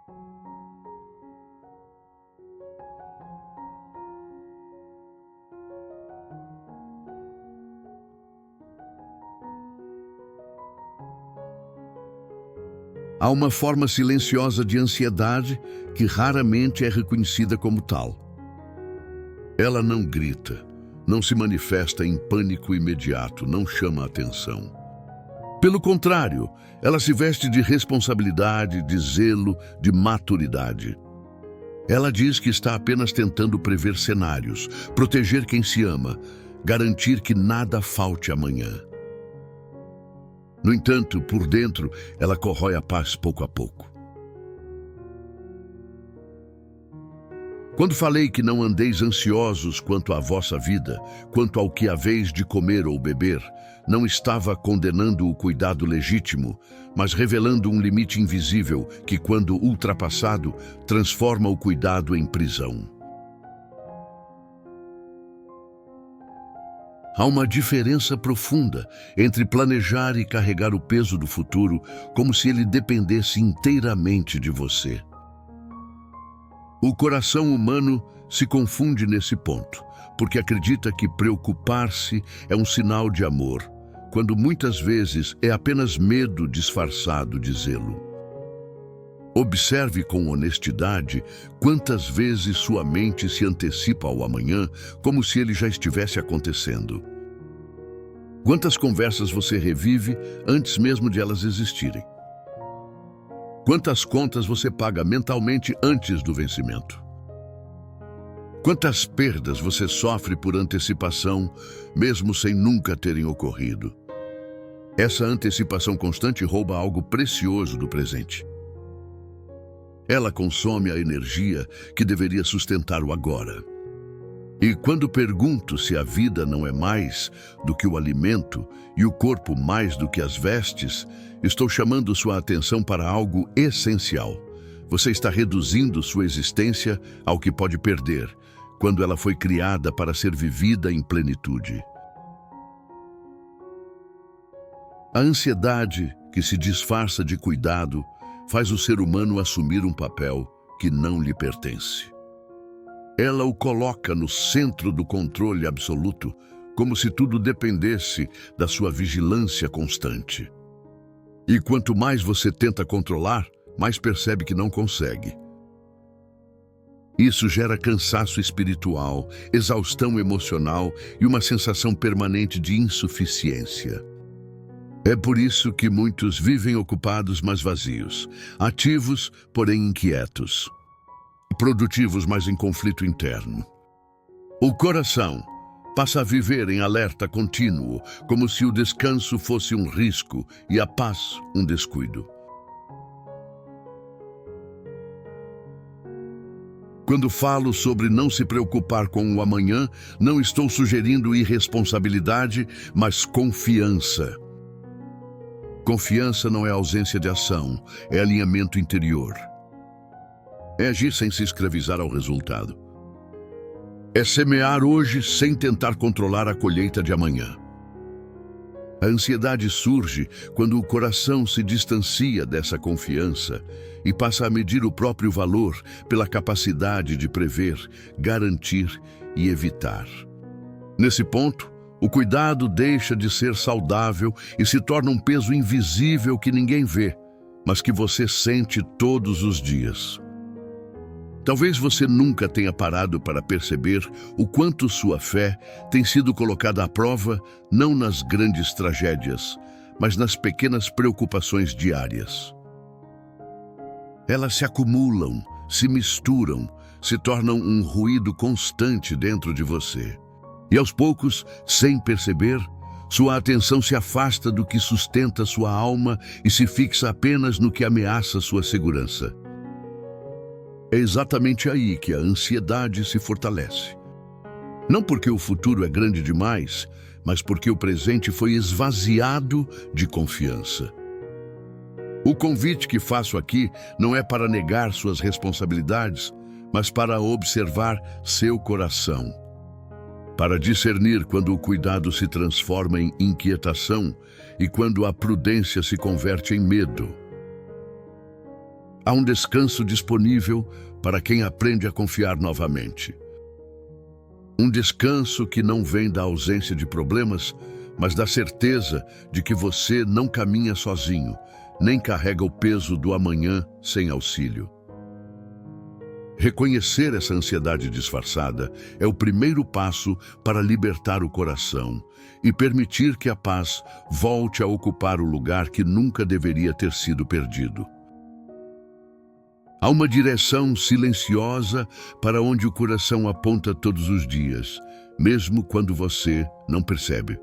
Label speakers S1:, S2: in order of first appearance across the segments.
S1: Há uma forma silenciosa de ansiedade que raramente é reconhecida como tal. Ela não grita, não se manifesta em pânico imediato, não chama a atenção. Pelo contrário, ela se veste de responsabilidade, de zelo, de maturidade. Ela diz que está apenas tentando prever cenários, proteger quem se ama, garantir que nada falte amanhã. No entanto, por dentro, ela corrói a paz pouco a pouco. Quando falei que não andeis ansiosos quanto à vossa vida, quanto ao que haveis de comer ou beber, não estava condenando o cuidado legítimo, mas revelando um limite invisível que, quando ultrapassado, transforma o cuidado em prisão. Há uma diferença profunda entre planejar e carregar o peso do futuro como se ele dependesse inteiramente de você. O coração humano se confunde nesse ponto, porque acredita que preocupar-se é um sinal de amor, quando muitas vezes é apenas medo disfarçado de zelo. Observe com honestidade quantas vezes sua mente se antecipa ao amanhã como se ele já estivesse acontecendo. Quantas conversas você revive antes mesmo de elas existirem? Quantas contas você paga mentalmente antes do vencimento? Quantas perdas você sofre por antecipação, mesmo sem nunca terem ocorrido? Essa antecipação constante rouba algo precioso do presente. Ela consome a energia que deveria sustentar o agora. E quando pergunto se a vida não é mais do que o alimento e o corpo mais do que as vestes, estou chamando sua atenção para algo essencial. Você está reduzindo sua existência ao que pode perder, quando ela foi criada para ser vivida em plenitude. A ansiedade, que se disfarça de cuidado, faz o ser humano assumir um papel que não lhe pertence. Ela o coloca no centro do controle absoluto, como se tudo dependesse da sua vigilância constante. E quanto mais você tenta controlar, mais percebe que não consegue. Isso gera cansaço espiritual, exaustão emocional e uma sensação permanente de insuficiência. É por isso que muitos vivem ocupados, mas vazios, ativos, porém inquietos, produtivos, mas em conflito interno. O coração passa a viver em alerta contínuo, como se o descanso fosse um risco e a paz um descuido. Quando falo sobre não se preocupar com o amanhã, não estou sugerindo irresponsabilidade, mas confiança. Confiança não é ausência de ação, é alinhamento interior. É agir sem se escravizar ao resultado. É semear hoje sem tentar controlar a colheita de amanhã. A ansiedade surge quando o coração se distancia dessa confiança e passa a medir o próprio valor pela capacidade de prever, garantir e evitar. Nesse ponto, o cuidado deixa de ser saudável e se torna um peso invisível que ninguém vê, mas que você sente todos os dias. Talvez você nunca tenha parado para perceber o quanto sua fé tem sido colocada à prova não nas grandes tragédias, mas nas pequenas preocupações diárias. Elas se acumulam, se misturam, se tornam um ruído constante dentro de você. E aos poucos, sem perceber, sua atenção se afasta do que sustenta sua alma e se fixa apenas no que ameaça sua segurança. É exatamente aí que a ansiedade se fortalece. Não porque o futuro é grande demais, mas porque o presente foi esvaziado de confiança. O convite que faço aqui não é para negar suas responsabilidades, mas para observar seu coração. Para discernir quando o cuidado se transforma em inquietação e quando a prudência se converte em medo. Há um descanso disponível para quem aprende a confiar novamente. Um descanso que não vem da ausência de problemas, mas da certeza de que você não caminha sozinho, nem carrega o peso do amanhã sem auxílio. Reconhecer essa ansiedade disfarçada é o primeiro passo para libertar o coração e permitir que a paz volte a ocupar o lugar que nunca deveria ter sido perdido. Há uma direção silenciosa para onde o coração aponta todos os dias, mesmo quando você não percebe.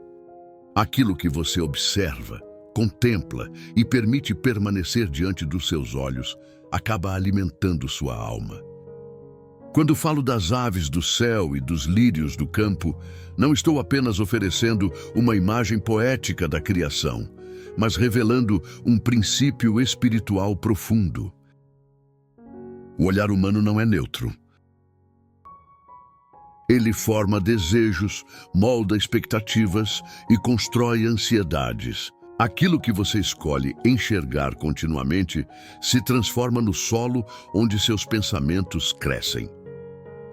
S1: Aquilo que você observa, contempla e permite permanecer diante dos seus olhos, acaba alimentando sua alma. Quando falo das aves do céu e dos lírios do campo, não estou apenas oferecendo uma imagem poética da criação, mas revelando um princípio espiritual profundo. O olhar humano não é neutro. Ele forma desejos, molda expectativas e constrói ansiedades. Aquilo que você escolhe enxergar continuamente se transforma no solo onde seus pensamentos crescem.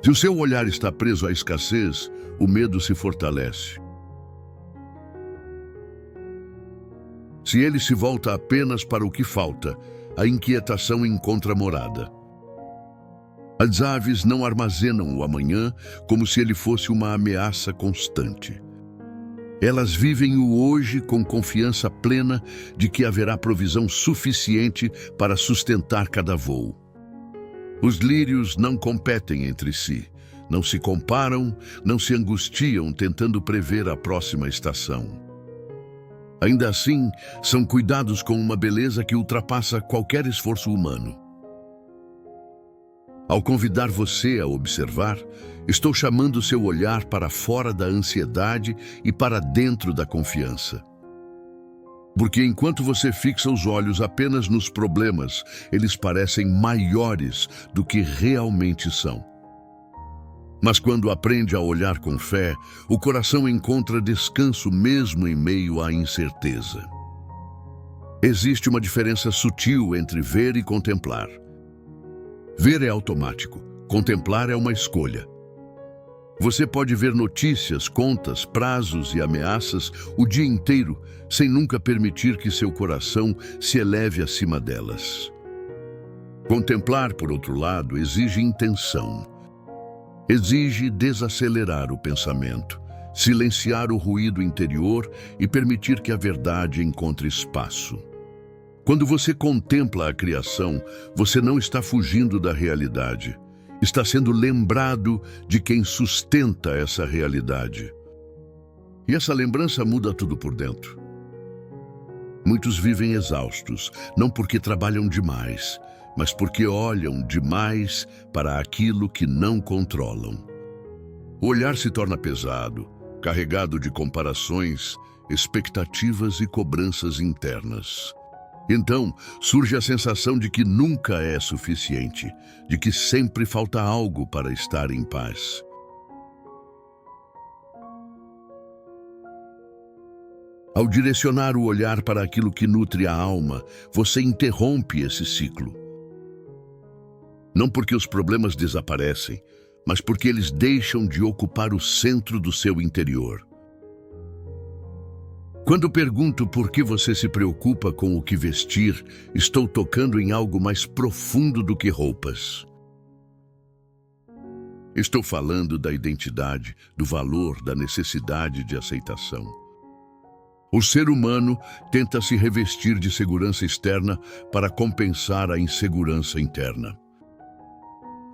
S1: Se o seu olhar está preso à escassez, o medo se fortalece. Se ele se volta apenas para o que falta, a inquietação encontra morada. As aves não armazenam o amanhã como se ele fosse uma ameaça constante. Elas vivem o hoje com confiança plena de que haverá provisão suficiente para sustentar cada voo. Os lírios não competem entre si, não se comparam, não se angustiam tentando prever a próxima estação. Ainda assim, são cuidados com uma beleza que ultrapassa qualquer esforço humano. Ao convidar você a observar, estou chamando seu olhar para fora da ansiedade e para dentro da confiança. Porque enquanto você fixa os olhos apenas nos problemas, eles parecem maiores do que realmente são. Mas quando aprende a olhar com fé, o coração encontra descanso mesmo em meio à incerteza. Existe uma diferença sutil entre ver e contemplar. Ver é automático, contemplar é uma escolha. Você pode ver notícias, contas, prazos e ameaças o dia inteiro, sem nunca permitir que seu coração se eleve acima delas. Contemplar, por outro lado, exige intenção. Exige desacelerar o pensamento, silenciar o ruído interior e permitir que a verdade encontre espaço. Quando você contempla a criação, você não está fugindo da realidade. Está sendo lembrado de quem sustenta essa realidade. E essa lembrança muda tudo por dentro. Muitos vivem exaustos, não porque trabalham demais, mas porque olham demais para aquilo que não controlam. O olhar se torna pesado, carregado de comparações, expectativas e cobranças internas. Então, surge a sensação de que nunca é suficiente, de que sempre falta algo para estar em paz. Ao direcionar o olhar para aquilo que nutre a alma, você interrompe esse ciclo. Não porque os problemas desaparecem, mas porque eles deixam de ocupar o centro do seu interior. Quando pergunto por que você se preocupa com o que vestir, estou tocando em algo mais profundo do que roupas. Estou falando da identidade, do valor, da necessidade de aceitação. O ser humano tenta se revestir de segurança externa para compensar a insegurança interna.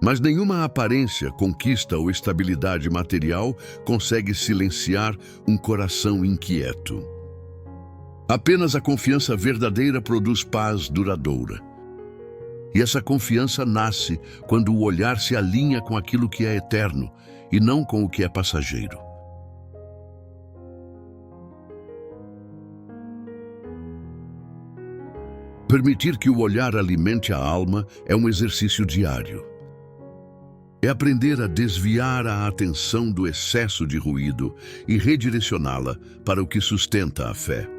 S1: Mas nenhuma aparência, conquista ou estabilidade material consegue silenciar um coração inquieto. Apenas a confiança verdadeira produz paz duradoura. E essa confiança nasce quando o olhar se alinha com aquilo que é eterno e não com o que é passageiro. Permitir que o olhar alimente a alma é um exercício diário. É aprender a desviar a atenção do excesso de ruído e redirecioná-la para o que sustenta a fé.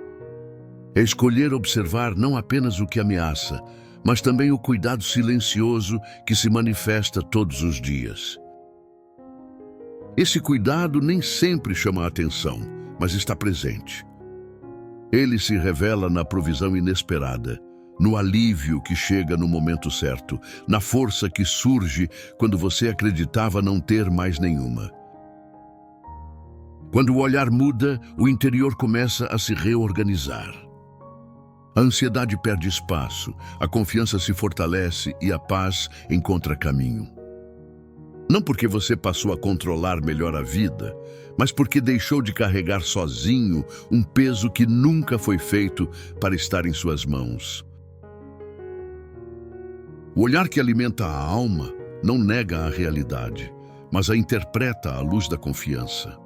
S1: É escolher observar não apenas o que ameaça, mas também o cuidado silencioso que se manifesta todos os dias. Esse cuidado nem sempre chama a atenção, mas está presente. Ele se revela na provisão inesperada, no alívio que chega no momento certo, na força que surge quando você acreditava não ter mais nenhuma. Quando o olhar muda, o interior começa a se reorganizar. A ansiedade perde espaço, a confiança se fortalece e a paz encontra caminho. Não porque você passou a controlar melhor a vida, mas porque deixou de carregar sozinho um peso que nunca foi feito para estar em suas mãos. O olhar que alimenta a alma não nega a realidade, mas a interpreta à luz da confiança.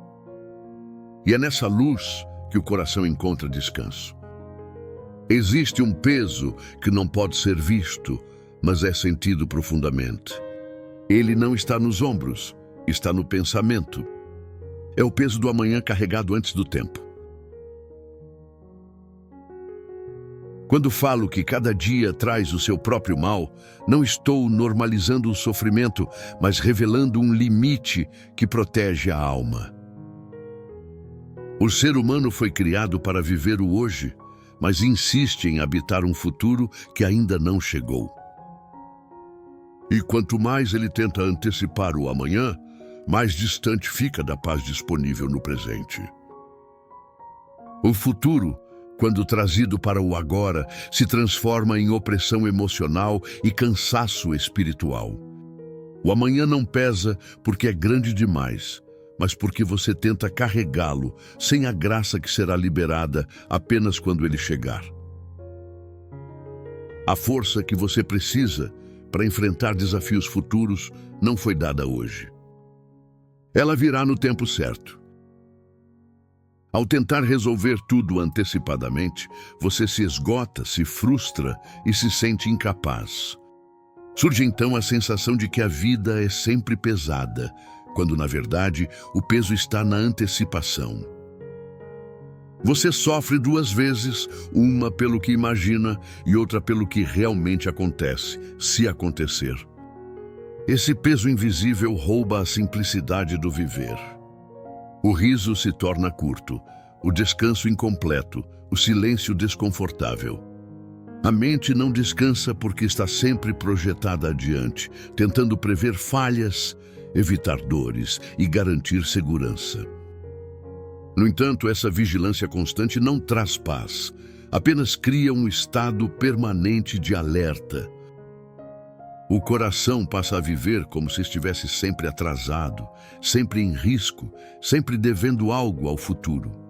S1: E é nessa luz que o coração encontra descanso. Existe um peso que não pode ser visto, mas é sentido profundamente. Ele não está nos ombros, está no pensamento. É o peso do amanhã carregado antes do tempo. Quando falo que cada dia traz o seu próprio mal, não estou normalizando o sofrimento, mas revelando um limite que protege a alma. O ser humano foi criado para viver o hoje, mas insiste em habitar um futuro que ainda não chegou. E quanto mais ele tenta antecipar o amanhã, mais distante fica da paz disponível no presente. O futuro, quando trazido para o agora, se transforma em opressão emocional e cansaço espiritual. O amanhã não pesa porque é grande demais, mas porque você tenta carregá-lo sem a graça que será liberada apenas quando ele chegar. A força que você precisa para enfrentar desafios futuros não foi dada hoje. Ela virá no tempo certo. Ao tentar resolver tudo antecipadamente, você se esgota, se frustra e se sente incapaz. Surge então a sensação de que a vida é sempre pesada, quando na verdade o peso está na antecipação. Você sofre duas vezes, uma pelo que imagina e outra pelo que realmente acontece, se acontecer. Esse peso invisível rouba a simplicidade do viver. O riso se torna curto, o descanso incompleto, o silêncio desconfortável. A mente não descansa porque está sempre projetada adiante, tentando prever falhas, evitar dores e garantir segurança. No entanto, essa vigilância constante não traz paz, apenas cria um estado permanente de alerta. O coração passa a viver como se estivesse sempre atrasado, sempre em risco, sempre devendo algo ao futuro.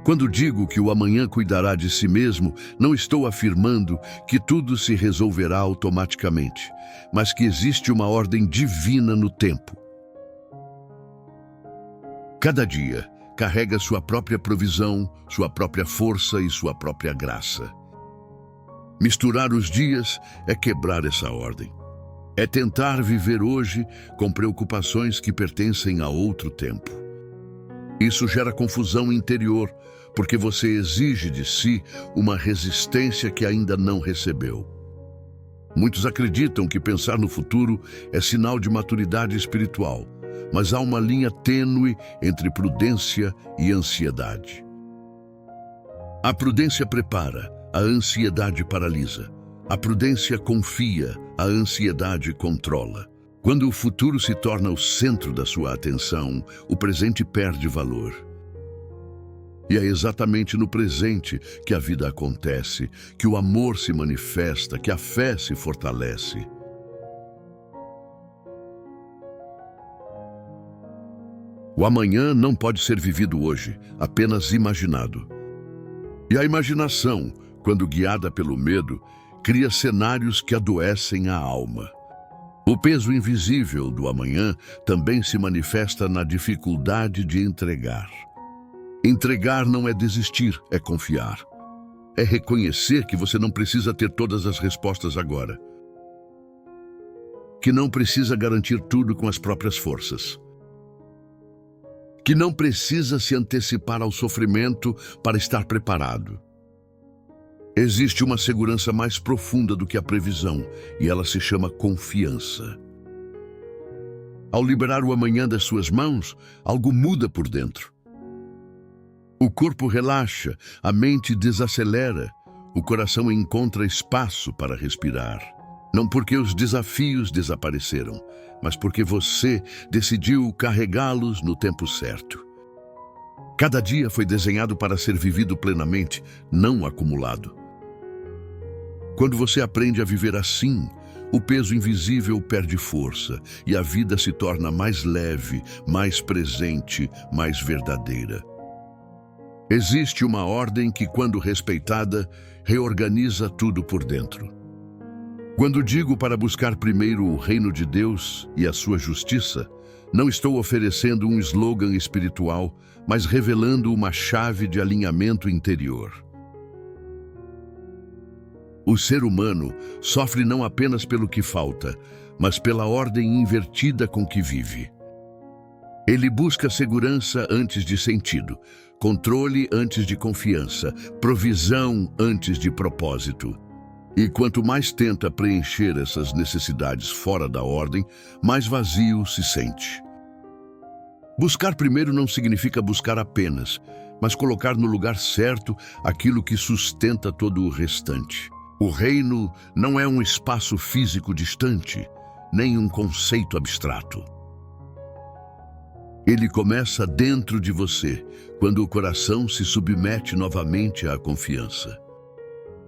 S1: Quando digo que o amanhã cuidará de si mesmo, não estou afirmando que tudo se resolverá automaticamente, mas que existe uma ordem divina no tempo. Cada dia carrega sua própria provisão, sua própria força e sua própria graça. Misturar os dias é quebrar essa ordem. É tentar viver hoje com preocupações que pertencem a outro tempo. Isso gera confusão interior, porque você exige de si uma resistência que ainda não recebeu. Muitos acreditam que pensar no futuro é sinal de maturidade espiritual, mas há uma linha tênue entre prudência e ansiedade. A prudência prepara, a ansiedade paralisa. A prudência confia, a ansiedade controla. Quando o futuro se torna o centro da sua atenção, o presente perde valor. E é exatamente no presente que a vida acontece, que o amor se manifesta, que a fé se fortalece. O amanhã não pode ser vivido hoje, apenas imaginado. E a imaginação, quando guiada pelo medo, cria cenários que adoecem a alma. O peso invisível do amanhã também se manifesta na dificuldade de entregar. Entregar não é desistir, é confiar. É reconhecer que você não precisa ter todas as respostas agora. Que não precisa garantir tudo com as próprias forças. Que não precisa se antecipar ao sofrimento para estar preparado. Existe uma segurança mais profunda do que a previsão, e ela se chama confiança. Ao liberar o amanhã das suas mãos, algo muda por dentro. O corpo relaxa, a mente desacelera, o coração encontra espaço para respirar. Não porque os desafios desapareceram, mas porque você decidiu carregá-los no tempo certo. Cada dia foi desenhado para ser vivido plenamente, não acumulado. Quando você aprende a viver assim, o peso invisível perde força e a vida se torna mais leve, mais presente, mais verdadeira. Existe uma ordem que, quando respeitada, reorganiza tudo por dentro. Quando digo para buscar primeiro o reino de Deus e a sua justiça, não estou oferecendo um slogan espiritual, mas revelando uma chave de alinhamento interior. O ser humano sofre não apenas pelo que falta, mas pela ordem invertida com que vive. Ele busca segurança antes de sentido, controle antes de confiança, provisão antes de propósito. E quanto mais tenta preencher essas necessidades fora da ordem, mais vazio se sente. Buscar primeiro não significa buscar apenas, mas colocar no lugar certo aquilo que sustenta todo o restante. O reino não é um espaço físico distante, nem um conceito abstrato. Ele começa dentro de você, quando o coração se submete novamente à confiança.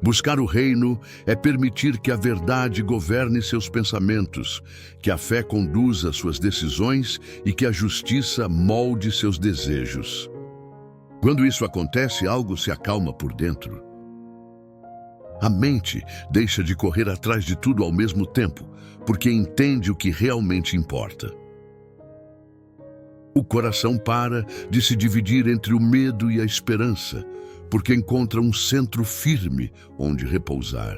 S1: Buscar o reino é permitir que a verdade governe seus pensamentos, que a fé conduza suas decisões e que a justiça molde seus desejos. Quando isso acontece, algo se acalma por dentro. A mente deixa de correr atrás de tudo ao mesmo tempo, porque entende o que realmente importa. O coração para de se dividir entre o medo e a esperança, porque encontra um centro firme onde repousar.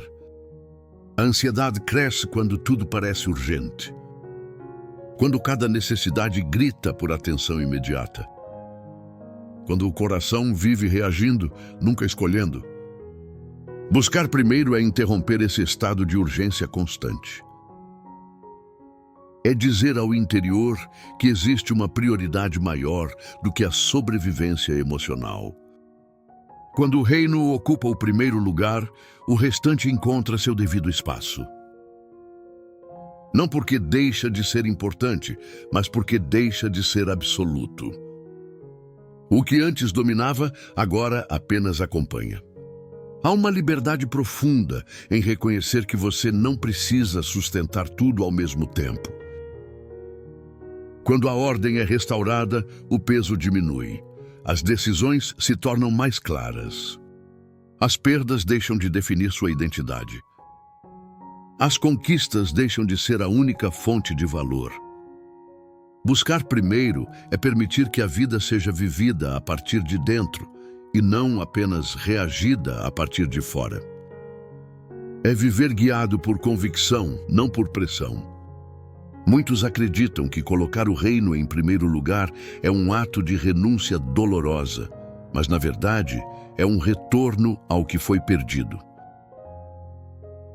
S1: A ansiedade cresce quando tudo parece urgente, quando cada necessidade grita por atenção imediata, quando o coração vive reagindo, nunca escolhendo. Buscar primeiro é interromper esse estado de urgência constante. É dizer ao interior que existe uma prioridade maior do que a sobrevivência emocional. Quando o reino ocupa o primeiro lugar, o restante encontra seu devido espaço. Não porque deixa de ser importante, mas porque deixa de ser absoluto. O que antes dominava, agora apenas acompanha. Há uma liberdade profunda em reconhecer que você não precisa sustentar tudo ao mesmo tempo. Quando a ordem é restaurada, o peso diminui. As decisões se tornam mais claras. As perdas deixam de definir sua identidade. As conquistas deixam de ser a única fonte de valor. Buscar primeiro é permitir que a vida seja vivida a partir de dentro e não apenas reagida a partir de fora. É viver guiado por convicção, não por pressão. Muitos acreditam que colocar o reino em primeiro lugar é um ato de renúncia dolorosa, mas na verdade é um retorno ao que foi perdido.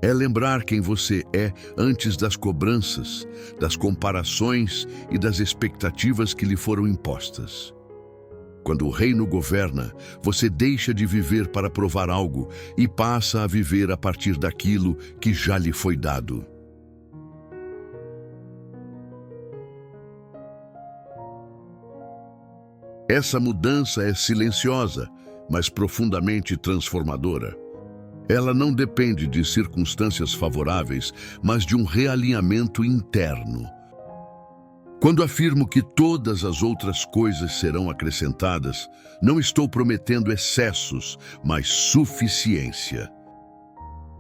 S1: É lembrar quem você é antes das cobranças, das comparações e das expectativas que lhe foram impostas. Quando o reino governa, você deixa de viver para provar algo e passa a viver a partir daquilo que já lhe foi dado. Essa mudança é silenciosa, mas profundamente transformadora. Ela não depende de circunstâncias favoráveis, mas de um realinhamento interno. Quando afirmo que todas as outras coisas serão acrescentadas, não estou prometendo excessos, mas suficiência.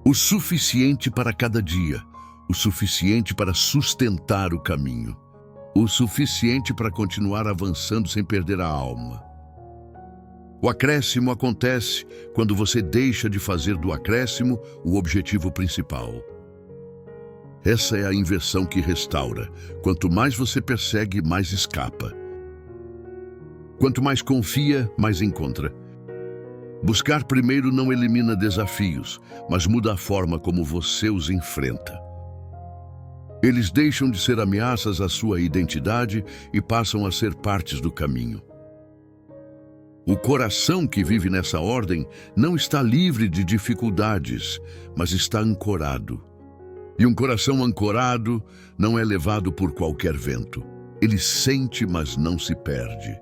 S1: O suficiente para cada dia, o suficiente para sustentar o caminho. O suficiente para continuar avançando sem perder a alma. O acréscimo acontece quando você deixa de fazer do acréscimo o objetivo principal. Essa é a inversão que restaura. Quanto mais você persegue, mais escapa. Quanto mais confia, mais encontra. Buscar primeiro não elimina desafios, mas muda a forma como você os enfrenta. Eles deixam de ser ameaças à sua identidade e passam a ser partes do caminho. O coração que vive nessa ordem não está livre de dificuldades, mas está ancorado. E um coração ancorado não é levado por qualquer vento. Ele sente, mas não se perde.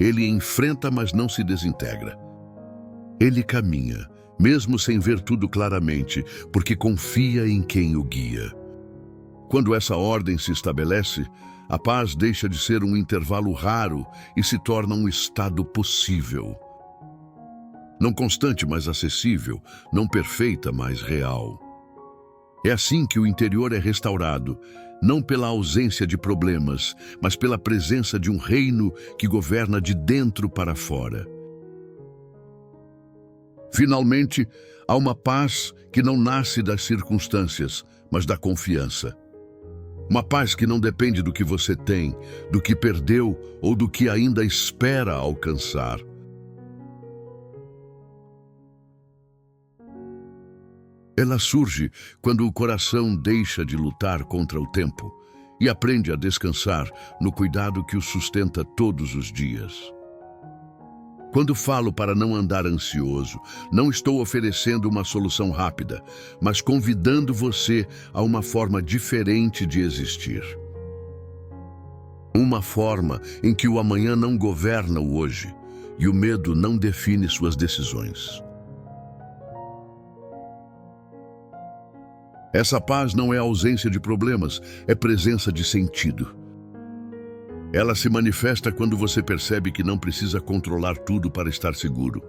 S1: Ele enfrenta, mas não se desintegra. Ele caminha, mesmo sem ver tudo claramente, porque confia em quem o guia. Quando essa ordem se estabelece, a paz deixa de ser um intervalo raro e se torna um estado possível. Não constante, mas acessível, não perfeita, mas real. É assim que o interior é restaurado, não pela ausência de problemas, mas pela presença de um reino que governa de dentro para fora. Finalmente, há uma paz que não nasce das circunstâncias, mas da confiança. Uma paz que não depende do que você tem, do que perdeu ou do que ainda espera alcançar. Ela surge quando o coração deixa de lutar contra o tempo e aprende a descansar no cuidado que o sustenta todos os dias. Quando falo para não andar ansioso, não estou oferecendo uma solução rápida, mas convidando você a uma forma diferente de existir. Uma forma em que o amanhã não governa o hoje e o medo não define suas decisões. Essa paz não é ausência de problemas, é presença de sentido. Ela se manifesta quando você percebe que não precisa controlar tudo para estar seguro.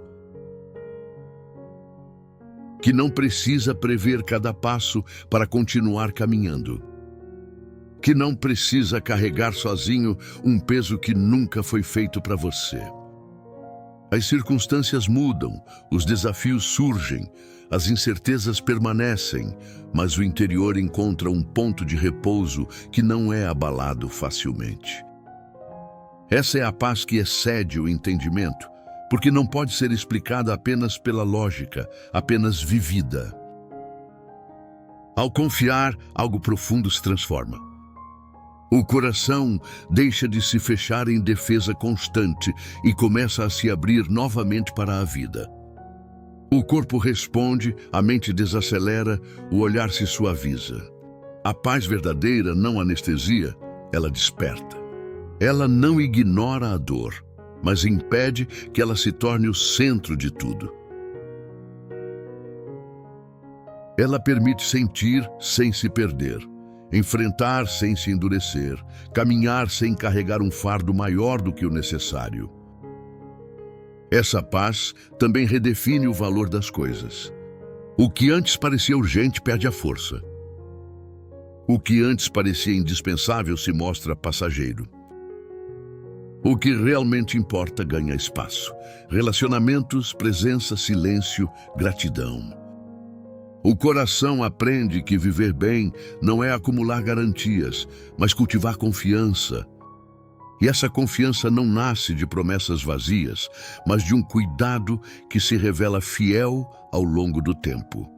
S1: Que não precisa prever cada passo para continuar caminhando. Que não precisa carregar sozinho um peso que nunca foi feito para você. As circunstâncias mudam, os desafios surgem, as incertezas permanecem, mas o interior encontra um ponto de repouso que não é abalado facilmente. Essa é a paz que excede o entendimento, porque não pode ser explicada apenas pela lógica, apenas vivida. Ao confiar, algo profundo se transforma. O coração deixa de se fechar em defesa constante e começa a se abrir novamente para a vida. O corpo responde, a mente desacelera, o olhar se suaviza. A paz verdadeira não anestesia, ela desperta. Ela não ignora a dor, mas impede que ela se torne o centro de tudo. Ela permite sentir sem se perder, enfrentar sem se endurecer, caminhar sem carregar um fardo maior do que o necessário. Essa paz também redefine o valor das coisas. O que antes parecia urgente perde a força. O que antes parecia indispensável se mostra passageiro. O que realmente importa ganha espaço. Relacionamentos, presença, silêncio, gratidão. O coração aprende que viver bem não é acumular garantias, mas cultivar confiança. E essa confiança não nasce de promessas vazias, mas de um cuidado que se revela fiel ao longo do tempo.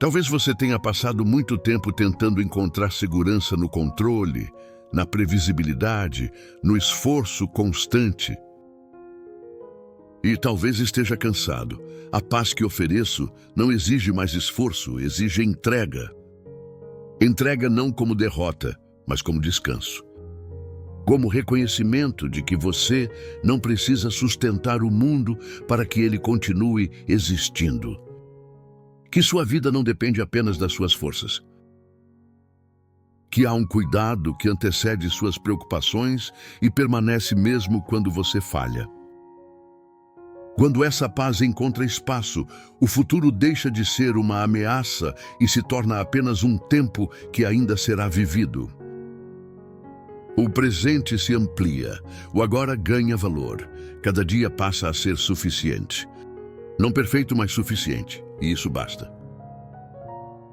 S1: Talvez você tenha passado muito tempo tentando encontrar segurança no controle, na previsibilidade, no esforço constante. E talvez esteja cansado. A paz que ofereço não exige mais esforço, exige entrega. Entrega não como derrota, mas como descanso. Como reconhecimento de que você não precisa sustentar o mundo para que ele continue existindo. Que sua vida não depende apenas das suas forças. Que há um cuidado que antecede suas preocupações e permanece mesmo quando você falha. Quando essa paz encontra espaço, o futuro deixa de ser uma ameaça e se torna apenas um tempo que ainda será vivido. O presente se amplia, o agora ganha valor, cada dia passa a ser suficiente. Não perfeito, mas suficiente, e isso basta.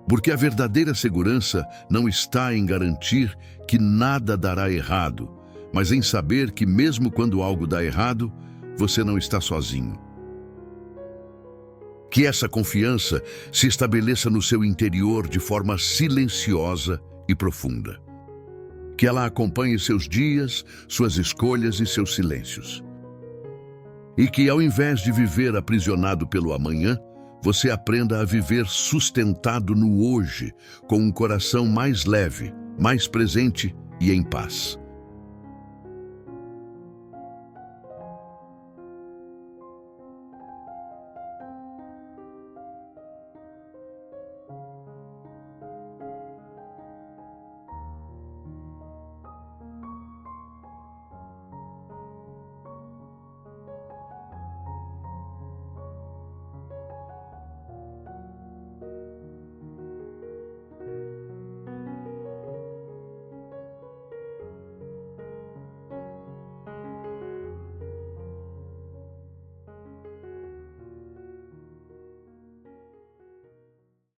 S1: Porque a verdadeira segurança não está em garantir que nada dará errado, mas em saber que mesmo quando algo dá errado, você não está sozinho. Que essa confiança se estabeleça no seu interior de forma silenciosa e profunda. Que ela acompanhe seus dias, suas escolhas e seus silêncios. E que, ao invés de viver aprisionado pelo amanhã, você aprenda a viver sustentado no hoje, com um coração mais leve, mais presente e em paz.